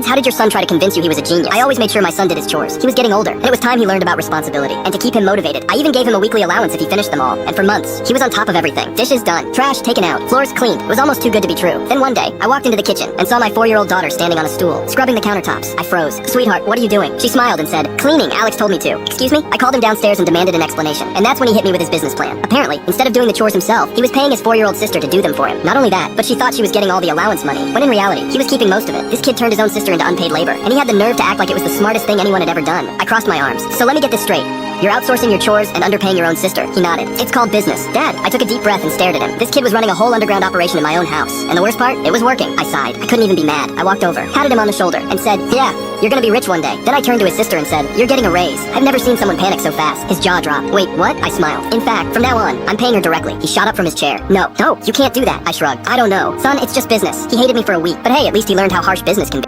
Dads, how did your son try to convince you he was a genius? I always made sure my son did his chores. He was getting older, and it was time he learned about responsibility. And to keep him motivated, I even gave him a weekly allowance if he finished them all. And for months, he was on top of everything. Dishes done, trash taken out, floors cleaned. It was almost too good to be true. Then one day, I walked into the kitchen and saw my 4-year-old daughter standing on a stool, scrubbing the countertops. I froze. Sweetheart, what are you doing? She smiled and said, cleaning, Alex told me to. Excuse me? I called him downstairs and demanded an explanation. And that's when he hit me with his business plan. Apparently, instead of doing the chores himself, he was paying his 4-year-old sister to do them for him. Not only that, but she thought she was getting all the allowance money, when in reality, he was keeping most of it. This kid turned his own sister into unpaid labor, and he had the nerve to act like it was the smartest thing anyone had ever done. I crossed my arms. So let me get this straight. You're outsourcing your chores and underpaying your own sister. He nodded. It's called business. Dad, I took a deep breath and stared at him. This kid was running a whole underground operation in my own house. And the worst part? It was working. I sighed. I couldn't even be mad. I walked over, patted him on the shoulder, and said, yeah, you're gonna be rich one day. Then I turned to his sister and said, you're getting a raise. I've never seen someone panic so fast. His jaw dropped. Wait, what? I smiled. In fact, from now on, I'm paying her directly. He shot up from his chair. No, you can't do that. I shrugged. I don't know. Son, it's just business. He hated me for a week. But hey, at least he learned how harsh business can be.